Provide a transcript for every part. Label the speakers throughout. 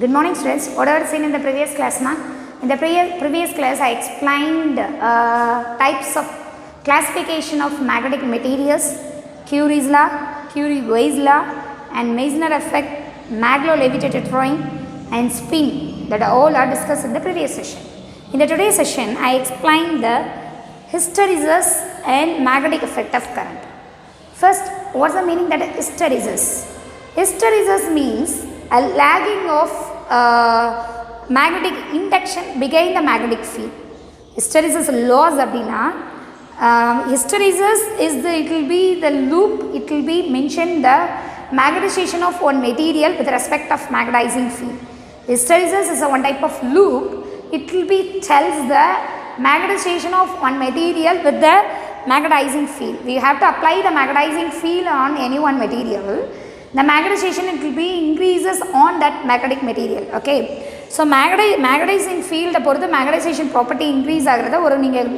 Speaker 1: Good morning students. What I seen in the previous class na? In the previous class I explained types of classification of magnetic materials, Curie's law, Curie-Weiss law and Meissner effect, maglo-levitated drawing and spin that all are discussed in the previous session. In the today's session I explained the hysteresis and magnetic effect of current. First, what's the meaning that hysteresis? Hysteresis means a lagging of magnetic induction behind the magnetic field. Hysteresis laws அப்படினா hysteresis is the, it will be the loop, it will be mentioned the magnetization of one material with respect of magnetizing field. Hysteresis is a one type of loop, it will be tells the magnetization of one material with the magnetizing field. We have to apply the magnetizing field on any one material. The magnetization it will be increases on that magnetic material. Okay. So magnetizing field பொறுத்து magnetization property increase ஆகிறத ஒரு நீங்கள்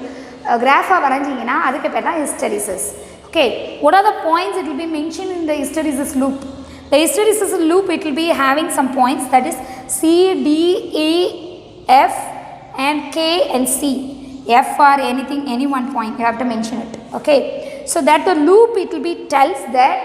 Speaker 1: கிராஃபாக வரைஞ்சிங்கன்னா அதுக்கு பேர் தான் hysteresis. Okay. What are the points it will be mentioned in the hysteresis loop? The hysteresis loop it will be having some points that is C, D, E, F and K and C. F or anything, any one point you have to mention it. Okay. So that the loop it will be tells that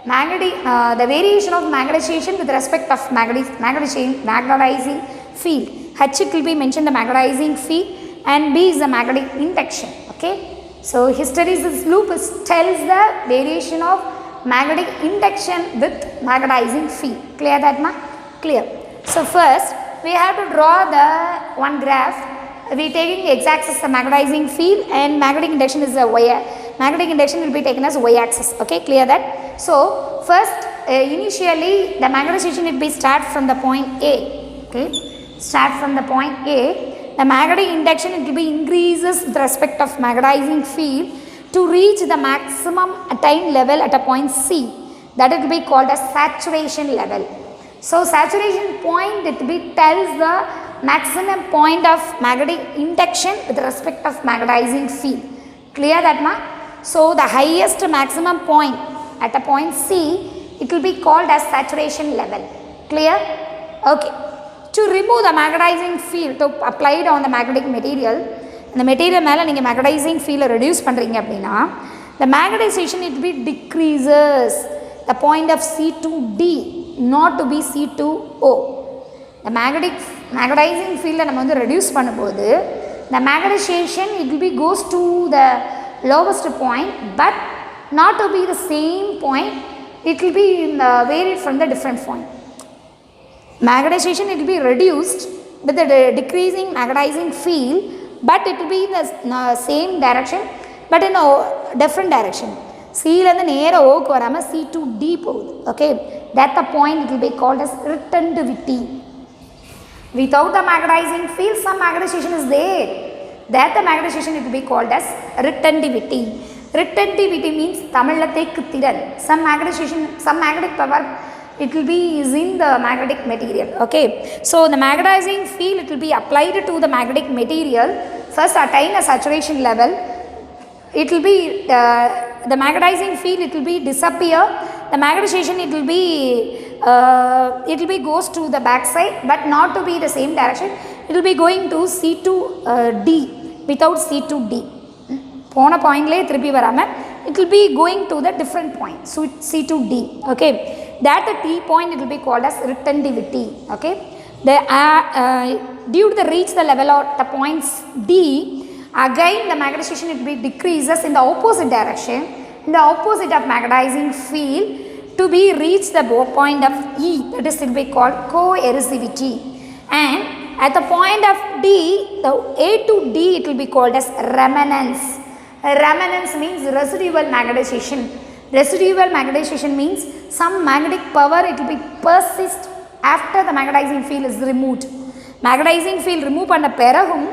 Speaker 1: the variation of magnetization with respect of magnetizing field. H it will be mentioned the magnetizing field and B is the magnetic induction. Okay. So hysteresis loop tells the variation of magnetic induction with magnetizing field. Clear that ma? Clear. So first we have to draw the one graph. We taking x-axis the magnetizing field and magnetic induction is the y. Magnetic induction will be taken as y-axis. Okay, clear that? So first initially the magnetization will be start from the point A. Okay, start from the point A. The magnetic induction it will be increases with respect of magnetizing field to reach the maximum attained level at a point C. That it will be called as saturation level. So saturation point it will be tells the maximum point of magnetic induction with respect of magnetizing field. Clear that ma? So the highest maximum point at a point C it will be called as saturation level. Clear? Okay. To remove the magnetizing field to apply it on the magnetic material, the material மேல நீங்க magnetizing field reduce பண்றீங்க அப்படினா the magnetization it will be decreases the point of C to D not to be C to O. The magnetizing field நம்ம வந்து reduce பண்ணும்போது the magnetization it will be goes to the lowest point but not to be the same point, it will be varied from the different point. Magnetization it will be reduced with the decreasing magnetizing field but it will be in the same direction but in a different direction. C இருந்து நேரா O க்கு வராம C to D போகுது. Okay, that the point it will be called as retentivity. Without the magnetizing field some magnetization is there, that the magnetization it will be called as retentivity. Retentivity means Tamilnadu தேக்குத்திறன். Some magnetization, some magnetic power it will be is in the magnetic material. Okay, so the magnetizing field it will be applied to the magnetic material. First attain a saturation level, it will be the magnetizing field it will be disappear, the magnetization it will be goes to the back side but not to be the same direction, it will be going to C to D without C to D. போன பாயிண்ட்லயே திருப்பி வராம it will be going to the different point, so C to D. Okay, that the T point it will be called as retentivity. Okay, the due to the reach the level of the points D, again the magnetization it will be decreases in the opposite direction, in the opposite of magnetizing field to be reach the point of E, that is it will be called coercivity. And at the point of D, the A to D it will be called as remanence. Remanence means residual magnetization. Residual magnetization means some magnetic power it will be persist after the magnetizing field is removed. Magnetizing field remove பண்ண பிறகும்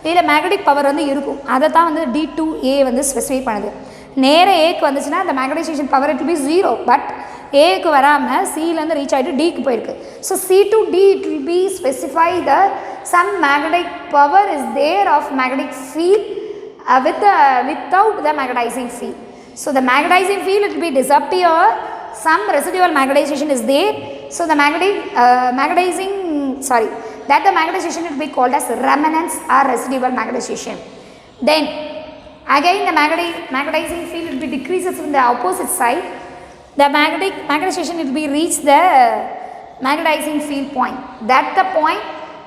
Speaker 1: இதுல magnetic power வந்து இருக்கும். அத தான் வந்து D to A வந்து specify பண்ணுது. நேர A க்கு வந்துச்சுனா the magnetization power it will be 0 but A க்கு வராம C ல இருந்து ரீச் ஆயிட்டு D க்கு போயிருக்கு. So C to D it will be specify the some magnetic power is there of magnetic field without the magnetizing field. So the magnetizing field it will be disappear, some residual magnetization is there, so the magnetizing that the magnetization will be called as remnants or residual magnetization. Then again the magnetizing field will be decreases from the opposite side. The magnetization will be reach the magnetizing field point. That the point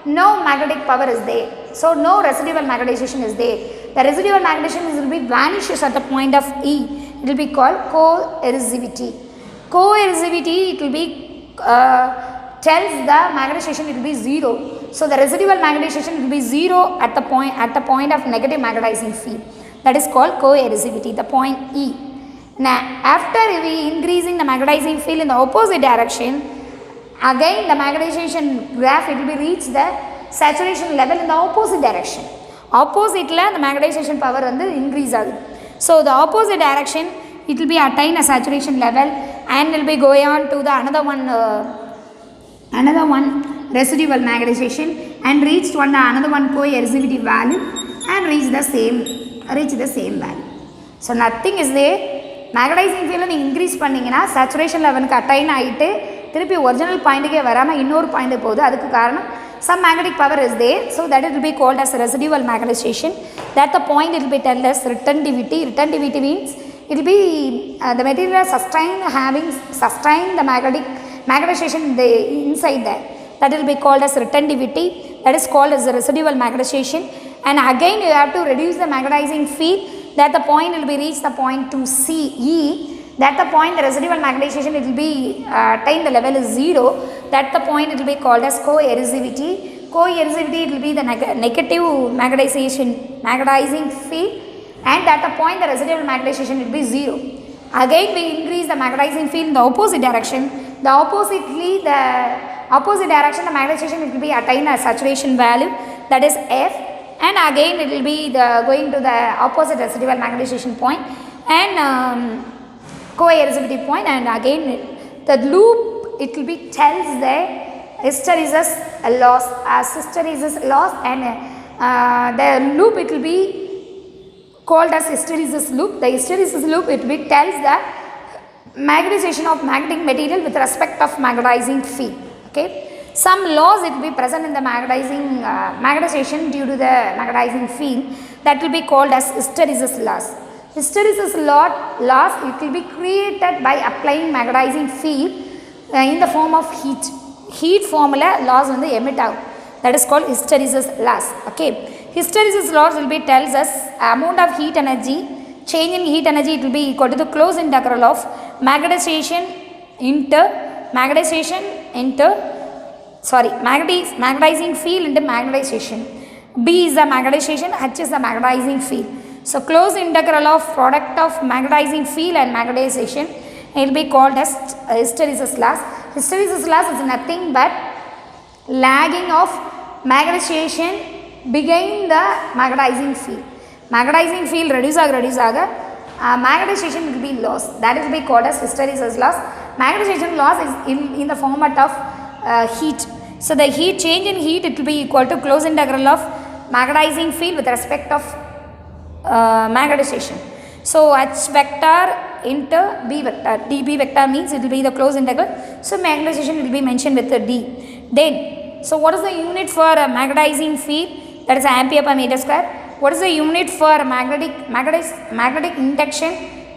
Speaker 1: no magnetic power is there, so no residual magnetization is there. The residual magnetization will be vanishes at the point of E. It will be called coercivity. Coercivity, it will be tells the magnetization will be 0. So the residual magnetization will be 0 at the point of negative magnetizing field. That is called coercivity, the point E. Now after we increasing the magnetizing field in the opposite direction, again the magnetization graph it will be reach the saturation level in the opposite direction. Opposite la the magnetization power வந்து increase ஆகுது. So the opposite direction it will be attain a saturation level and will be going on to the another one residual magnetization and reach another one coercivity value and reach the same value. So nothing is there. Magnetizing field நீ increase பண்ணீங்கன்னா saturation level க்கு attain ஆயிட்டு திருப்பி original பாயிண்ட்டுக்கே வராமல் இன்னொரு point போகுது. அதுக்கு காரணம் some magnetic power is there, so that it will be called as residual magnetization. That the point it will be tell us retentivity. Retentivity means it will be the material sustain the magnetization inside there. That will be called as retentivity. That is called as the residual magnetization. And again you have to reduce the magnetizing field. That the point will be reach the point to CE. That the point the residual magnetization it will be attain the level is 0. That the point it will be called as coercivity. Coercivity it will be the negative magnetizing field, and at the point the residual magnetization will be 0. Again we increase the magnetizing field in the opposite direction. The opposite direction the magnetization it will be attain a saturation value, that is F, and again it will be going to the opposite residual magnetization point and coercivity point, and again the loop it will be tells the hysteresis loss and the loop it will be called as hysteresis loop. The hysteresis loop it will be tells the magnetization of magnetic material with respect of magnetizing field. Okay, some loss it will be present in the magnetization due to the magnetizing field, that will be called as hysteresis loss. Hysteresis loss it will be created by applying magnetizing field in the form of heat formula loss on the emit out, that is called hysteresis loss. Okay, hysteresis loss will be tells us amount of heat energy, change in heat energy it will be equal to the closed integral of magnetizing field into magnetization. B is the magnetization, H is the magnetizing field. So closed integral of product of magnetizing field and magnetization it will be called as hysteresis loss. Hysteresis loss is nothing but lagging of magnetization behind the magnetizing field. Magnetizing field reduce magnetization will be lost. That will be called as hysteresis loss. Magnetization loss is in the format of heat. So the change in heat it will be equal to closed integral of magnetizing field with respect of magnetization. So H vector into B vector. dB vector means it will be the closed integral. So magnetization will be mentioned with the D. Then, so what is the unit for a magnetizing field? That is ampere per meter square. What is the unit for magnetic induction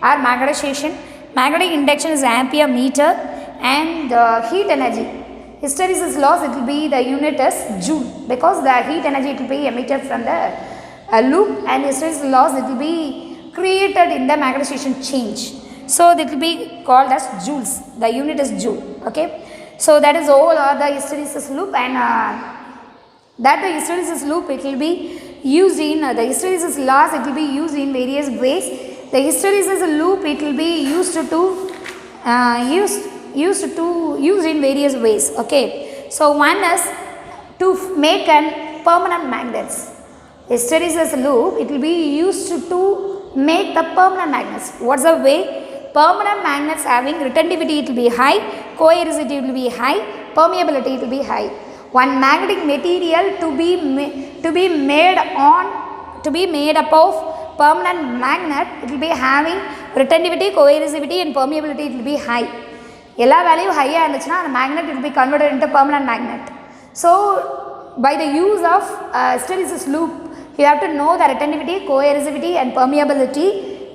Speaker 1: or magnetization? Magnetic induction is ampere meter, and heat energy. Hysteresis loss it will be the unit is joule, because the heat energy it will be emitted from the loop, and hysteresis loss it will be created in the magnetization change. So that will be called as joules. The unit is joule. Okay. So that is all the hysteresis loop, and that the hysteresis loop it will be used in the hysteresis loss it will be used in various ways. The hysteresis loop it will be used in various ways. Okay. So one is to make an permanent magnets. Hysteresis loop it will be used to make the permanent magnets. What's the way? Permanent magnets having retentivity it will be high, coercivity it will be high, permeability it will be high. One magnetic material to be made up of permanent magnet it will be having retentivity, coercivity and permeability it will be high. எல்லா value ஹையாக இருந்துச்சுன்னா அந்த magnet it will be converted into permanent magnet. So by the use of hysteresis loop, you have to know the retentivity, coercivity and permeability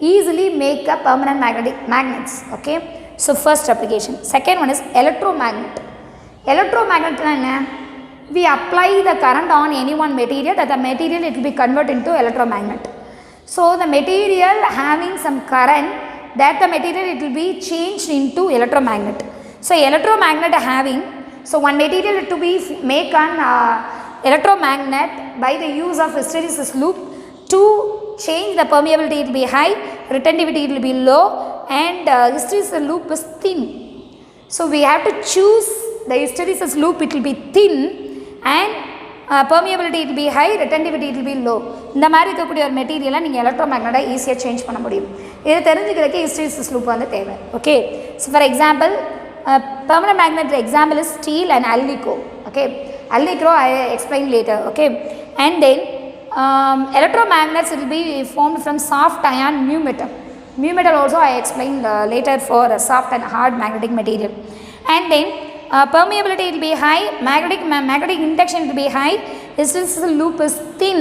Speaker 1: easily make a permanent magnets. Okay, so first application. Second one is electromagnet. Electromagnet, we apply the current on any one material, that the material it will be converted into electromagnet. So the material having some current, that the material it will be changed into electromagnet. So electromagnet having, so one material to be make an electromagnet by the use of hysteresis loop to change the permeability, it will be high, retentivity it will be low, and hysteresis loop is thin. So we have to choose the hysteresis loop, it will be thin, and permeability it will be high, retentivity it will be low. இந்த மாதிரி இருக்கக்கூடிய ஒரு மெட்டீரியலை நீங்கள் எலக்ட்ரோமேக்னெட்டை ஈஸியாக change பண்ண முடியும். இதை தெரிஞ்சுக்கிறதுக்கு ஹிஸ்டெரிசிஸ் லூப் வந்து தேவை. Okay, so for example permanent magnet example is steel and alnico. Okay, alnico I explain later. Okay, and then electromagnets will be formed from soft ion mu metal. Mu metal also I explained later for soft and hard magnetic material. And then permeability will be high, magnetic induction will be high, hysteresis loop is thin,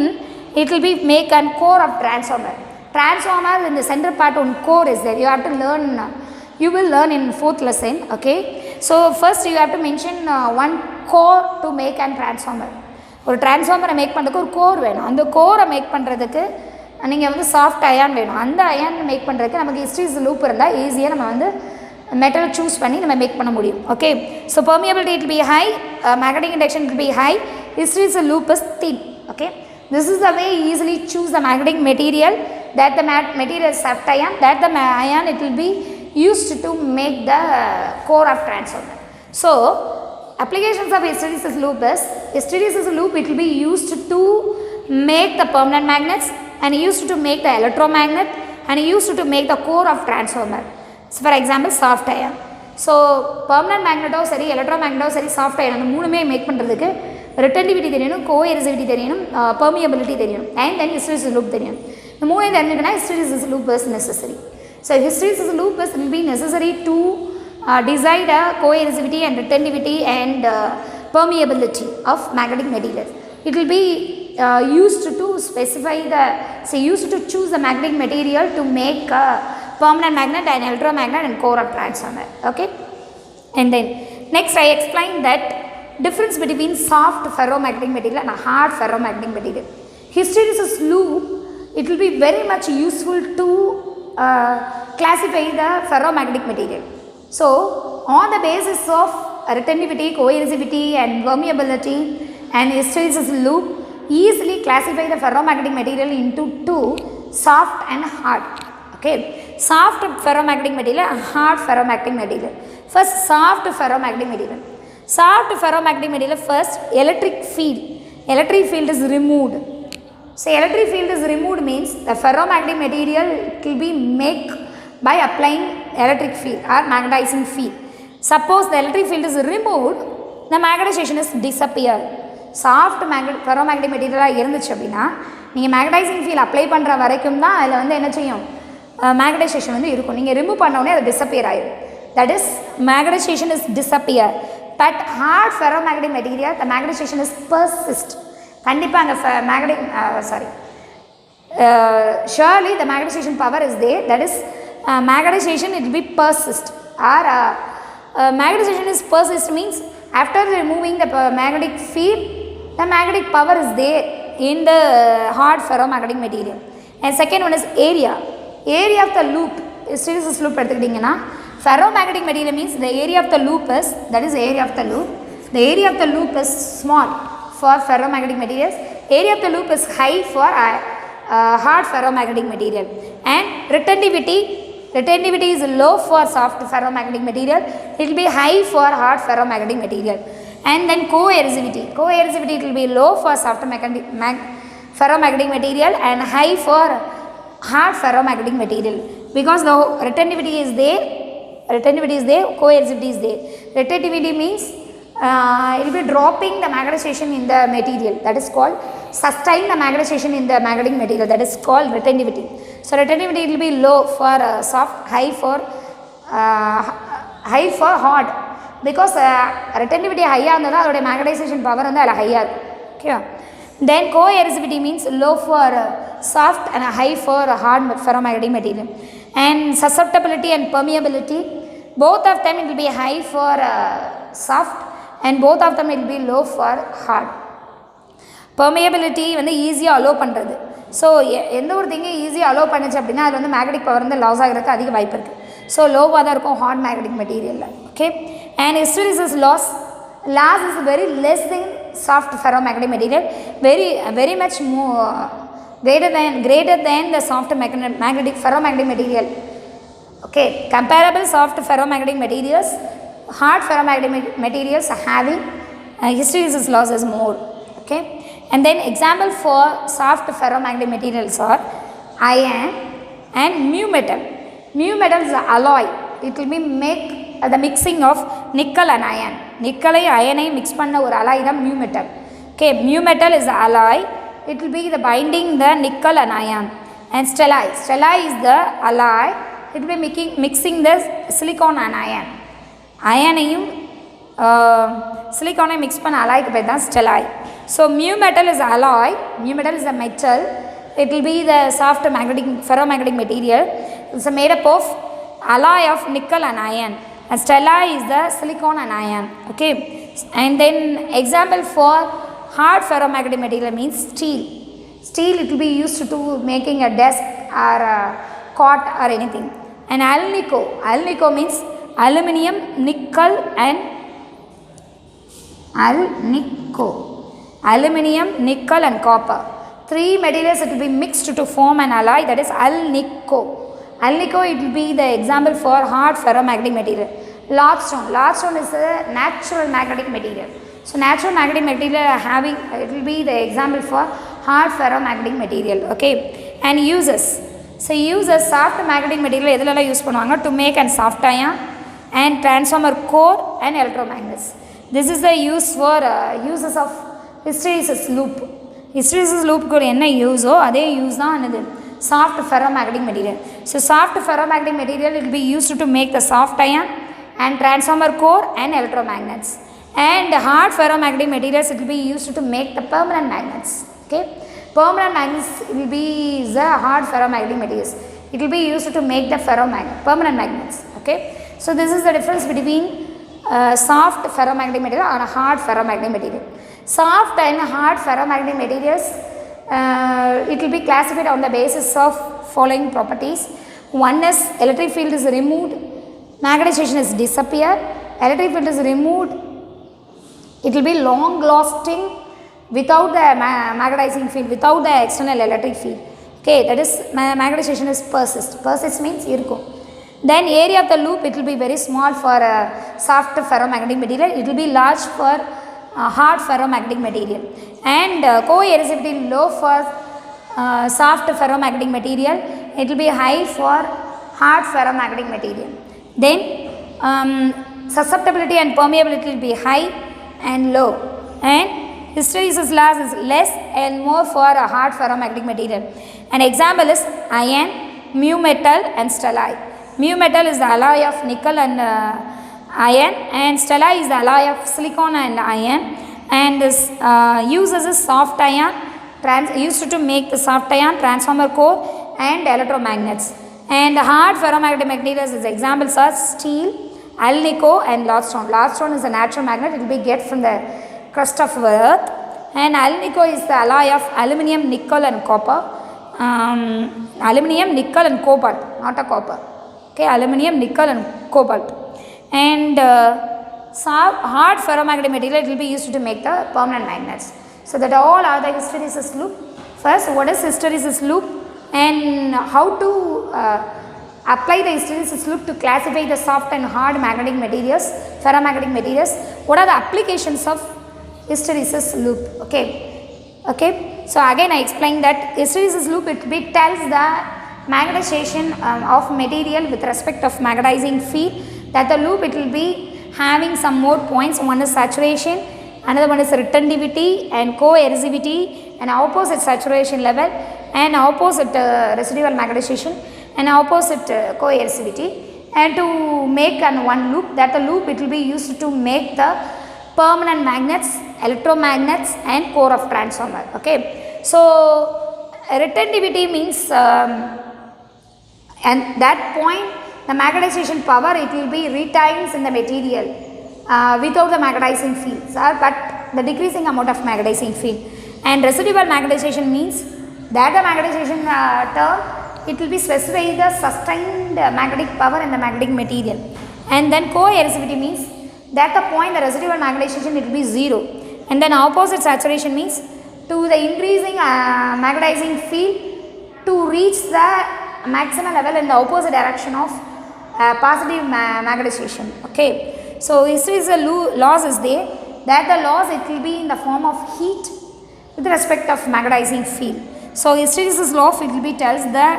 Speaker 1: it will be make a core of transformer. Transformer in the center part on core is there. You have to learn. You will learn in 4th lesson. Okay, so first you have to mention one core to make an transformer. ஒரு டிரான்ஸ்ஃபார்மரை make பண்ணுறதுக்கு ஒரு core வேணும். அந்த கோரை make பண்ணுறதுக்கு நீங்கள் வந்து soft ion வேணும். அந்த அயான் மேக் பண்ணுறதுக்கு நமக்கு ஹிஸ்டெரிசிஸ் லூப் இருந்தால் ஈஸியாக நம்ம வந்து மெட்டல் சூஸ் பண்ணி நம்ம மேக் பண்ண முடியும். Okay, so permeability will be high, magnetic induction will be high, hysteresis loop is thin. Okay, this is the way you easily choose the magnetic material, that the material is soft ion, that the ion it will be used to make the core of transformer. So applications of hysteresis loop is, hysteresis loop it will be used to make the permanent magnets, and used to make the electromagnet, and used to make the core of transformer. So for example soft ion. So permanent magnet or sari, electromagnet or sari, soft ion அந்த மூணுமே make பண்ணுறதுக்கு retentivity தெரியணும், coercivity தெரியணும், permeability தெரியணும், and then hysteresis loop தெரியணும். இந்த மூணையும் தெரிஞ்சுக்கனா hysteresis loop is necessary. So hysteresis loop will be necessary to decide coercivity and retentivity and permeability of magnetic materials. It will be used to specify the, say used to choose the magnetic material to make a permanent magnet and electromagnet and core of transformer. Okay, and then next I explained that difference between soft ferromagnetic material and hard ferromagnetic material. Hysteresis loop it will be very much useful to classify the ferromagnetic material. So on the basis of retentivity, coercivity and permeability and hysteresis loop, easily classify the ferromagnetic material into two, soft and hard. Okay, soft ferromagnetic material and hard ferromagnetic material. First soft ferromagnetic material. Soft ferromagnetic material, first electric field. Electric field is removed. So electric field is removed means the ferromagnetic material will be made by applying electric field or magnetizing field. Suppose the electric field is removed, the magnetization is disappear. Soft ferromagnetic material இருந்துச்சு அப்படின்னா நீங்கள் magnetizing field apply பண்ணுற வரைக்கும் தான் அதில் வந்து என்ன செய்யும், magnetization வந்து இருக்கும். நீங்கள் ரிமூவ் பண்ண உடனே அது disappear ஆயிடும். That is magnetization is disappear. But hard ferromagnetic material, the magnetization is persist. கண்டிப்பாக அந்த magnetic surely the magnetization power is there, that is magnetization it will be persist, or magnetization is persist means after removing the magnetic field the magnetic power is there in the hard ferromagnetic material. And second one is area of the loop. Hysteresis loop எடுத்துக்கிட்டிங்கன்னா ferromagnetic material means the area of the loop is, that is area of the loop, the area of the loop is small for ferromagnetic materials, area of the loop is high for hard ferromagnetic material. And retentivity is low for soft ferromagnetic material, it will be high for hard ferromagnetic material. And then coercivity it will be low for soft ferromagnetic material and high for hard ferromagnetic material, because the retentivity is there, coercivity is there. Retentivity means it will be dropping the magnetization in the material, that is called sustain the magnetization in the magnetic material, that is called retentivity. So retentivity will be low for soft, high for hard. because retentivity high-ஆக இருந்தால் தான் அதோடைய magnetization power வந்து அதில் ஹையாக இருக்கும். ஓகேவா? Then co-erosivity means low for soft and high for hard ferromagnetic material. And susceptibility and permeability, both of them it will be high for soft and both of them it will be low for hard. Permeability வந்து ஈஸியாக allow பண்ணுறது. So எந்த ஒரு திங்கும் ஈஸியாக allow பண்ணிச்சு அப்படின்னா அது வந்து மேக்னெட்டிக் பவர் வந்து லாஸ் ஆகிறதுக்கு அதிக வாய்ப்பு இருக்குது. ஸோ லோவாக தான் இருக்கும் ஹார்ட் மேக்னெட்டிக் மெட்டீரியலில். Okay, and hysteresis loss is very less than soft ferromagnetic material, very much more greater than the soft magnetic ferromagnetic material. Okay, comparable soft ferromagnetic materials, hard ferromagnetic materials having hysteresis loss is more. Okay, and then example for soft ferromagnetic materials are iron and mu metal. Mu metal is an alloy. It will be make the mixing of nickel and iron. Nickel and iron mix panna or alloy is mu metal. Okay, mu metal is the alloy. It will be the binding the nickel and iron. And stellite is the alloy. It will be mixing the silicon and iron. Iron silicon mix panna alloy ku pedha stellite. So mu metal is alloy. Mu metal is a metal. It will be the soft ferromagnetic material. It's made up of alloy of nickel and iron. And stella is the silicon and iron. Okay, and then example for hard ferromagnetic material means steel. Steel it will be used to making a desk or a cot or anything. And alnico means aluminium, nickel and copper. Three materials it will be mixed to form an alloy, that is alnico. Alnico it will be the example for hard ferromagnetic material. Lodestone is a natural magnetic material. So natural magnetic material having it will be the example for hard ferromagnetic material. Okay, and uses. So uses soft magnetic material எதுலல use பண்ணுவாங்க to make an soft iron and transformer core and electromagnets. This is the use for uses of hysteresis loop. Hysteresis loop ku என்ன யூஸோ அதே use தான் என்னது soft ferromagnetic material. So soft ferromagnetic material will be used to make the soft iron and transformer core and electromagnets. And hard ferromagnetic materials it will be used to make the permanent magnets. Okay, permanent magnets will be the hard ferromagnetic materials. It will be used to make the permanent magnets. Okay, so this is the difference between soft ferromagnetic material and hard ferromagnetic material. Soft and hard ferromagnetic materials it will be classified on the basis of following properties. One is electric field is removed, magnetization is disappeared. Electric field is removed, it will be long lasting without the magnetizing field, without the external electric field. Okay, that is magnetization is persist means irko. Then area of the loop it will be very small for soft ferromagnetic material, it will be large for hard ferromagnetic material. And co-erosivity low for soft ferromagnetic material, it will be high for hard ferromagnetic material. Then susceptibility and permeability will be high and low, and hysteresis loss is less and more for a hard ferromagnetic material. An example is iron, mu metal and stellite. Mu metal is the alloy of nickel and iron, and stellite is the alloy of silicon and iron. And this uses a soft iron used to make the soft iron, transformer core and electromagnets. And hard ferromagnetic materials as examples are steel, alnico and lodestone. Lodestone is a natural magnet, it will be get from the crust of earth. And alnico is the alloy of aluminium, nickel and copper. Aluminium, nickel and cobalt, not a copper. Okay, aluminium, nickel and cobalt. And hard ferromagnetic material it will be used to make the permanent magnets. So that all are the hysteresis loop. First, what is hysteresis loop and how to apply the hysteresis loop to classify the soft and hard magnetic materials, ferromagnetic materials. What are the applications of hysteresis loop? Okay, so again I explained that hysteresis loop it tells the magnetization of material with respect of magnetizing field, that the loop it will be having some more points. One is saturation, another one is retentivity and co-erosivity, and opposite saturation level and opposite residual magnetization and opposite co-erosivity. and to make one loop, that the loop it will be used to make the permanent magnets, electromagnets and core of transformer. Okay. So retentivity means and that point the magnetization power it will be retains in the material without the magnetizing fields, but the decreasing amount of magnetizing field. And residual magnetization means that the magnetization term it will be specify the sustained magnetic power in the magnetic material. And then coercivity means that the point the residual magnetization it will be 0. And then opposite saturation means to the increasing magnetizing field to reach the maximum level in the opposite direction of positive magnetization. Okay. So hysteresis loss is there, that the loss it will be in the form of heat with respect of magnetizing field. So hysteresis law it will be tells the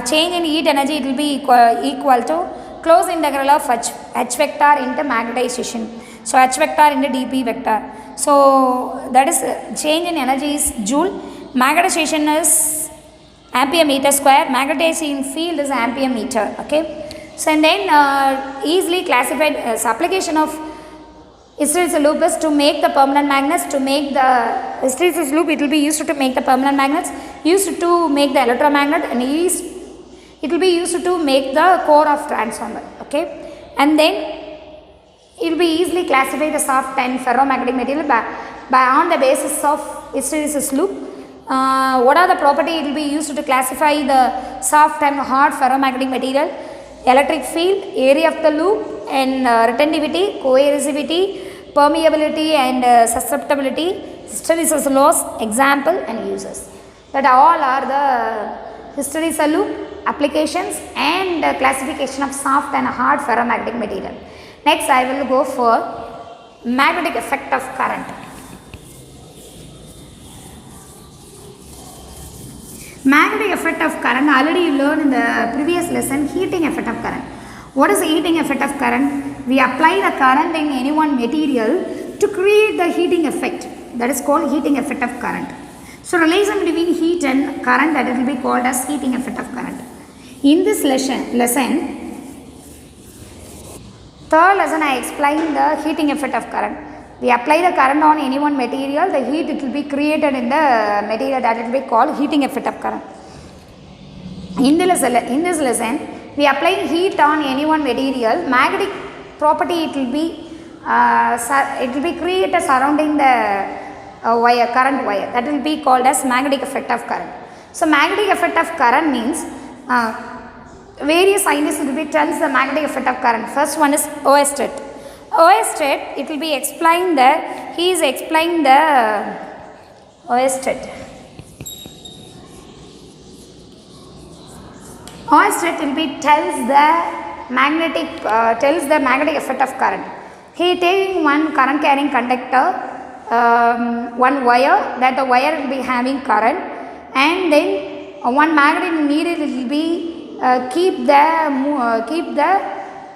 Speaker 1: change in heat energy it will be equal to closed integral of h vector into magnetization. So h vector into dp vector. So that is change in energy is joule, magnetization is ampere meter square, magnetizing field is ampere meter. Okay. So and then easily classified application of hysteresis loop is to make the permanent magnets, to make the hysteresis loop it will be used to make the permanent magnets, used to make the electromagnet, and it will be used to make the core of transformer. Okay. And then it will be easily classify the soft and ferromagnetic material by on the basis of hysteresis loop. What are the property it will be used to classify the soft and hard ferromagnetic material? Electric field, area of the loop, and retentivity, coercivity, permeability and susceptibility, hysteresis laws, example and uses. That all are the hysteresis loop applications and classification of soft and hard ferromagnetic material. Next I will go for magnetic effect of current. Magnetic effect of current, already you learned in the previous lesson, heating effect of current. What is the heating effect of current? We apply the current in any one material to create the heating effect, that is called heating effect of current. So relation between heat and current, that it will be called as heating effect of current. In this lesson, third lesson I explained the heating effect of current. We apply the current on any one material, the heat it will be created in the material, that it will be called heating effect of current. In this lesson, we apply heat on any one material, magnetic property it will be created surrounding the wire, current wire, that will be called as magnetic effect of current. So magnetic effect of current means various scientists will be tells the magnetic effect of current. First one is Oersted. Oersted, it will be explained that he is explaining the Oersted. Oersted will be tells the magnetic effect of current. He taking one current carrying conductor, one wire, that the wire will be having current, and then one magnet needle will be keep the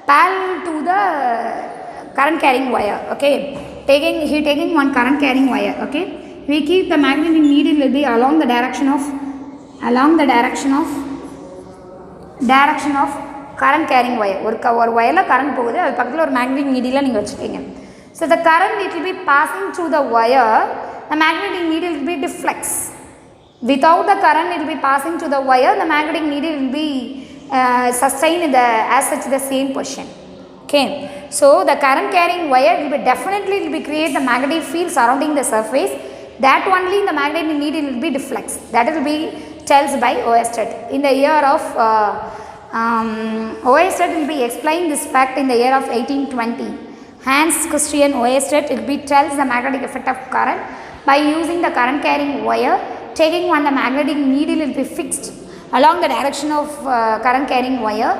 Speaker 1: parallel to the current carrying wire. Okay. He taking one current carrying wire. Okay. We keep the magnetic needle will be along the direction of current carrying wire. ஒரு wire current போகுது, அது பக்கத்துல ஒரு magnetic needle நீங்க வச்சிட்டீங்க. So the current it will be passing through the wire, the magnetic needle will be deflects. Without the current it will be passing to the wire, the magnetic needle will be sustained in the as such the same position. Okay. So the current carrying wire will be definitely will be create the magnetic field surrounding the surface, that only the magnetic needle will be deflects. That will be tells by Oersted. In the year of Oersted will be explained this fact in the year of 1820. Hans Christian Oersted will be tells the magnetic effect of current by using the current carrying wire, taking one the magnetic needle will be fixed along the direction of current carrying wire,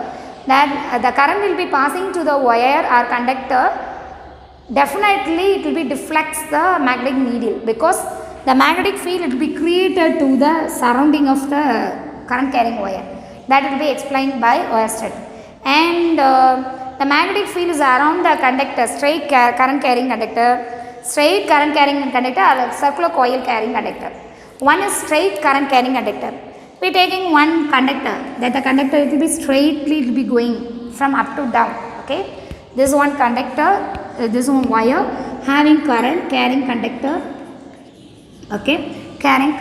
Speaker 1: that the current will be passing to the wire or conductor, definitely it will be deflects the magnetic needle, because the magnetic field will be created to the surrounding of the current carrying wire. That will be explained by Oersted. And the magnetic field is around the conductor, straight current carrying conductor, straight current carrying conductor, or circular coil carrying conductor. One is straight current carrying conductor. We taking one conductor, that the conductor it will be straightly it will be going from up to down. Okay, this one conductor, this one wire having current carrying conductor. Okay, carrying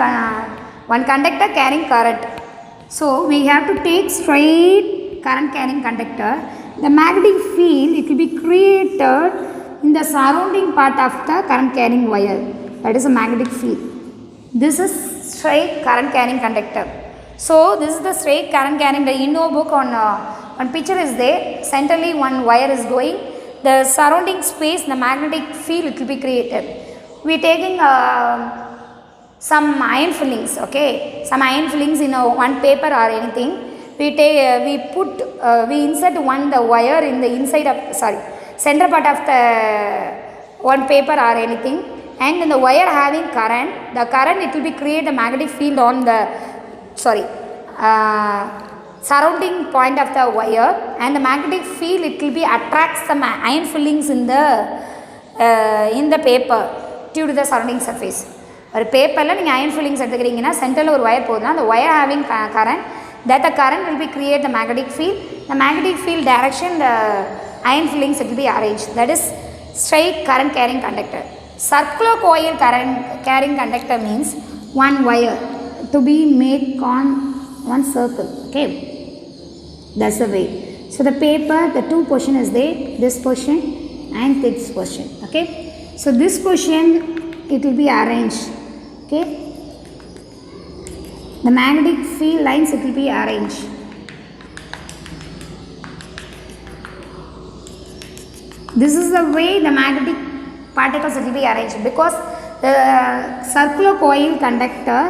Speaker 1: one conductor carrying current. So we have to take straight current carrying conductor. The magnetic field, it will be created in the surrounding part of the current carrying wire. That is a magnetic field. This is straight current carrying conductor. So this is the straight current carrying. The Inno book on one picture is there. Centrally one wire is going. The surrounding space, the magnetic field, it will be created. We are taking some iron fillings. Okay, some iron fillings in one paper or anything. We insert the wire in the inside of center part of the one paper or anything, and in the wire having current, the current, it will be create a magnetic field on the surrounding point of the wire, and the magnetic field, it will be attracts the iron fillings in the paper due to the surrounding surface. ஒரு பேப்பரில் நீங்கள் iron fillings எடுத்துக்கிறீங்கன்னா சென்டரில் ஒரு wire போகுதுன்னா அந்த wire having current, that the current will be create the magnetic field. The magnetic field direction, the iron fillings, it will be arranged. That is straight current carrying conductor. Circular coil current carrying conductor means one wire to be made on one circle. Okay, that's the way. So the paper, the two portion is there, this portion and this portion. Okay, so this portion, it will be arranged. Okay, the magnetic field lines, it will be arranged. This is the way the magnetic particles will be arranged, because the circular coil conductor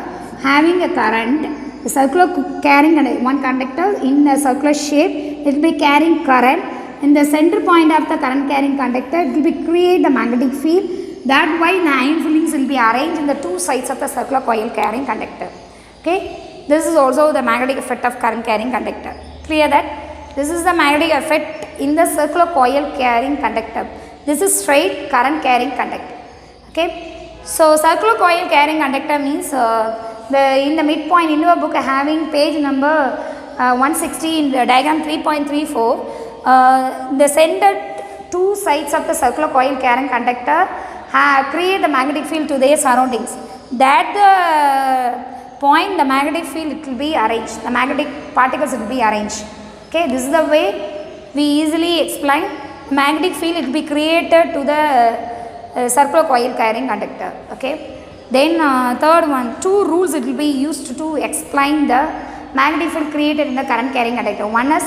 Speaker 1: having a current, the circular carrying one conductor in a circular shape, it will be carrying current. In the center point of the current carrying conductor, it will be create the magnetic field. That why the iron fillings will be arranged in the two sides of the circular coil carrying conductor. Okay, this is also the magnetic effect of current carrying conductor. Clear that? This is the magnetic effect in the circular coil carrying conductor. This is straight current carrying conductor. Okay, so circular coil carrying conductor means in the midpoint in your book having page number 160 in the diagram 3.34, the center two sides of the circular coil carrying conductor create the magnetic field to their surroundings. That the point, the magnetic field, it will be arranged. The magnetic particles will be arranged. Okay, this is the way we easily explain. Magnetic field, it will be created to the circular coil carrying conductor. Okay, then third one, two rules it will be used to explain the magnetic field created in the current carrying conductor. One is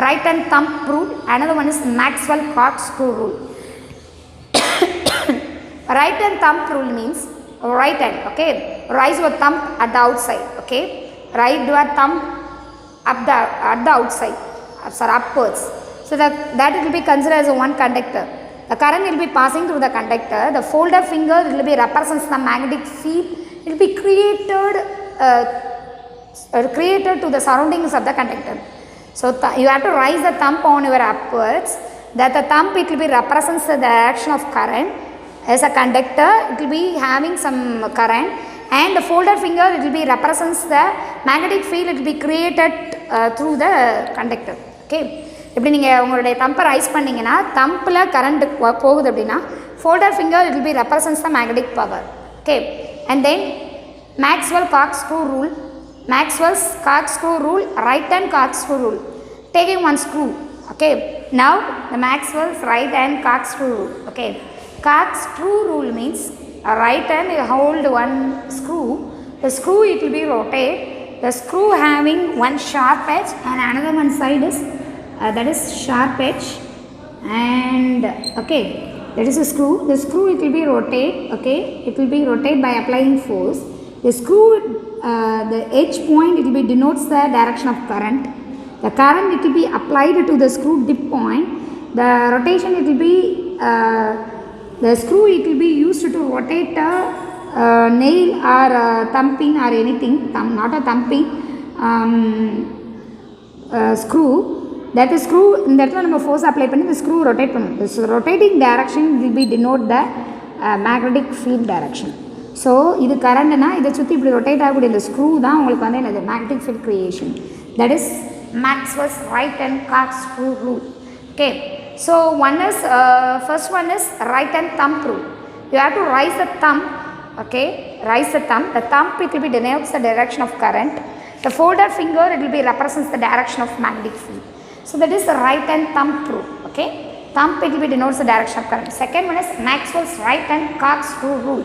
Speaker 1: right hand thumb rule, another one is Maxwell corkscrew rule. Right hand thumb rule means right hand. Okay, raise your thumb at the outside. Okay, right your thumb at the outside, upwards. So that it will be considered as one conductor. The current will be passing through the conductor. The folder finger, it will be represents the magnetic field. It will be created to the surroundings of the conductor. So you have to raise the thumb on your upwards. That the thumb, it will be represents the direction of current. As a conductor, it will be having some current, and the folder finger, it will be represents the magnetic field. It will be created through the conductor. Okay, இப்படி நீங்கள் உங்களுடைய Thambai rice பண்ணிங்கன்னா தம்பில் current போகுது அப்படின்னா folder finger it will be represents the magnetic power. Okay, and then Maxwell corkscrew rule. Maxwell's corkscrew rule, right hand corkscrew rule. Taking one screw. Okay, now the Maxwell's right hand corkscrew rule. Okay, corkscrew rule means a right hand you hold one screw. The screw it will be rotate. The screw having one sharp edge and another one side is that is sharp edge, and okay, that is a screw. The screw it will be rotate. Okay, it will be rotate by applying force. The screw, the edge point, it will be denotes the direction of current. The current it will be applied to the screw dip point. The rotation it will be the screw it will be used to rotate a nail or thumb pin or anything. Not a thumb pin, screw. That is screw. In that one, we force apply panni the screw rotate pannu. This rotating direction will be denote the magnetic field direction. So இது கரண்ட்னா இதை சுற்றி இப்படி rotate ஆகக்கூடிய இந்த screw தான் உங்களுக்கு வந்து என்னது magnetic field creation. That is Maxwell's right hand corkscrew rule. Okay, so first one is right hand thumb rule. You have to raise the thumb. Okay, raise the thumb. The thumb, it will be denotes the direction of current. The folded finger, it will be represents the direction of magnetic field. So that is the right hand thumb rule. Okay, thumb, it will be denotes the direction of current. Second one is Maxwell's right hand corkscrew rule.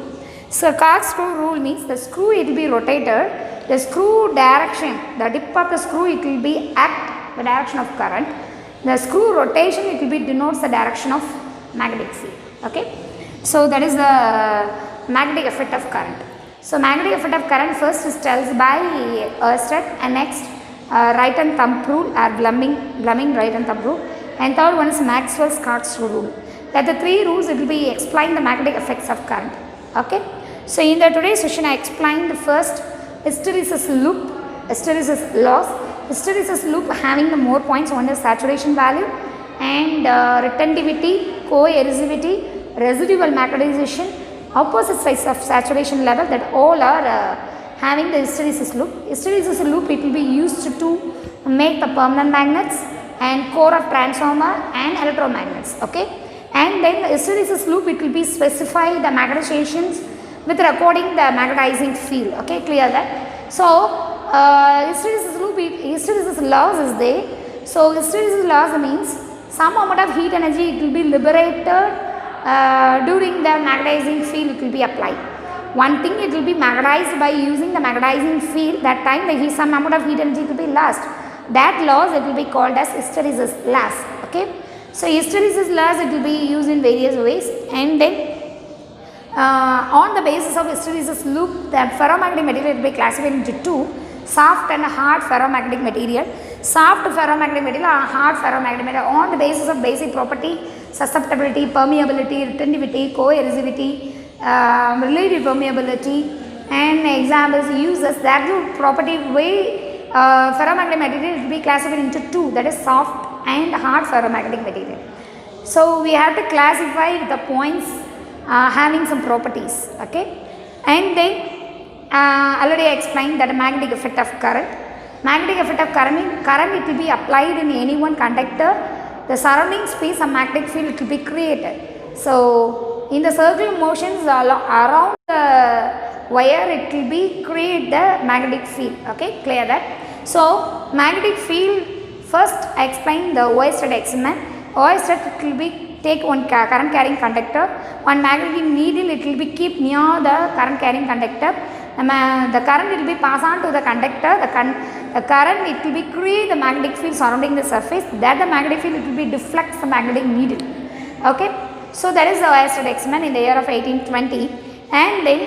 Speaker 1: So corkscrew rule means the screw, it will be rotated. The screw direction, the tip of the screw, it will be act the direction of current. The screw rotation, it will be denotes the direction of magnetic field. Okay, so that is the magnetic effect of current. So magnetic effect of current first is tells by Ørsted, and next right hand thumb rule or Blemming right hand thumb rule, and third one is Maxwell's corkscrew rule. That the three rules, it will be explain the magnetic effects of current. Okay, so in the today's session I explained the first hysteresis loop, hysteresis laws. Hysteresis loop having the more points, one is saturation value and retentivity, co-erosivity, residual magnetization, opposite sides of saturation level, that all are having the hysteresis loop. Hysteresis loop, it will be used to make the permanent magnets and core of transformer and electromagnets. Okay, and then the hysteresis loop, it will be specify the magnetizations with recording the magnetizing field. Okay, clear that. So hysteresis loop, hysteresis laws is there. So hysteresis laws means some amount of heat energy, it will be liberated during the magnetizing field, it will be applied. One thing, it will be magnetized by using the magnetizing field. That time the some amount of heat energy will be lost. That laws, it will be called as hysteresis laws. Okay, so hysteresis laws, it will be used in various ways, and then on the basis of hysteresis loop, the ferromagnetic material will be classified into two: soft and hard ferromagnetic material. Soft ferromagnetic material or hard ferromagnetic material on the basis of basic property: susceptibility, permeability, retentivity, co-erosivity, relative permeability, and examples uses that property way ferromagnetic material will be classified into two, that is soft and hard ferromagnetic material. So we have to classify the points having some properties. Okay, and then already I explained that magnetic effect of current. Magnetic effect of current, it will be applied in any one conductor. The surrounding space of magnetic field, it will be created. So in the circular motions around the wire, it will be create the magnetic field. Okay, clear that. So magnetic field, first I explained the Ørsted experiment. Ørsted, it will be take one current carrying conductor, one magnetic needle, it will be keep near the current carrying conductor. The current will be passed on to the conductor. The current, it will be create the magnetic field surrounding the surface. That the magnetic field, it will be deflects the magnetic needle. Okay, so that is the Ørsted experiment in the year of 1820. And then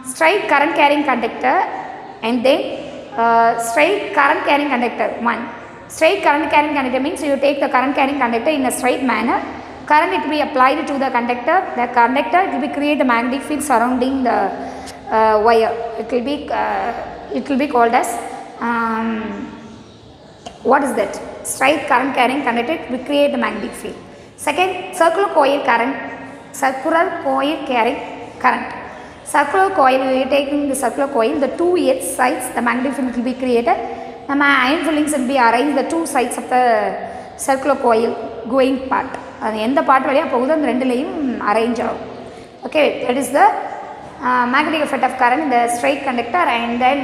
Speaker 1: straight current carrying conductor, and then straight current carrying conductor. One straight current carrying conductor means you take the current carrying conductor in a straight manner. Current, it will be applied to the conductor. The conductor, it will be create the magnetic field surrounding the wire. It will be called as what is that? Straight current carrying conductor, it will create the magnetic field. Second, circular coil current. Circular coil carrying current. Circular coil, we are taking the circular coil, the two edge sides, the magnetic field will be created. The iron fillings will be arranged the two sides of the circular coil going part. And the part valiya pogudu and rendulayum arrange out. Okay, that is the magnetic effect of current in the straight conductor, and then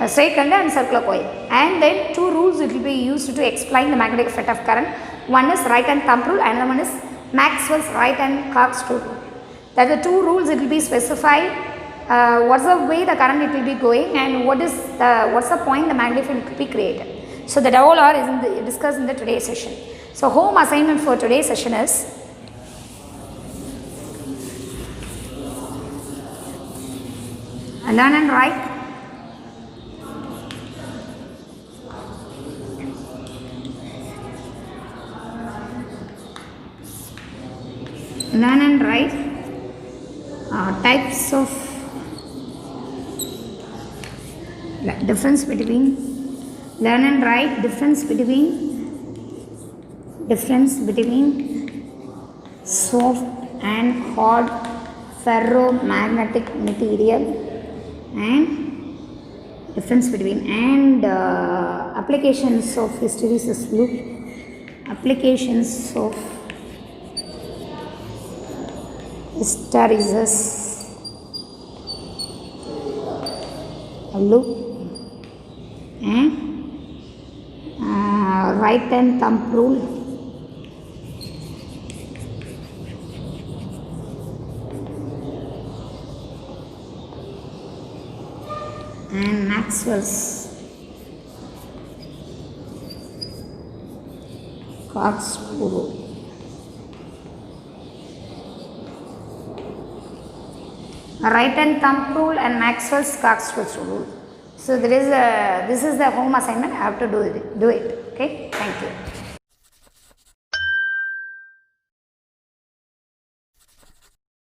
Speaker 1: straight conductor and circular coil. And then two rules it will be used to explain the magnetic effect of current. One is right hand thumb rule, another one is Maxwell's right hand corkscrew rule. That the two rules, it will be specified what's the way the current it will be going, and what's the point the magnetic field will be created. So that all are is discussed in the today's session. So home assignment for today's session is learn and write types of difference between soft and hard ferromagnetic material and difference between and applications of hysteresis loop, applications of hysteresis loop and right and thumb rule, and Maxwell's corkscrew rule. Right hand thumb rule and Maxwell's corkscrew rule. So this is the home assignment. I have to do it. Okay. Thank you.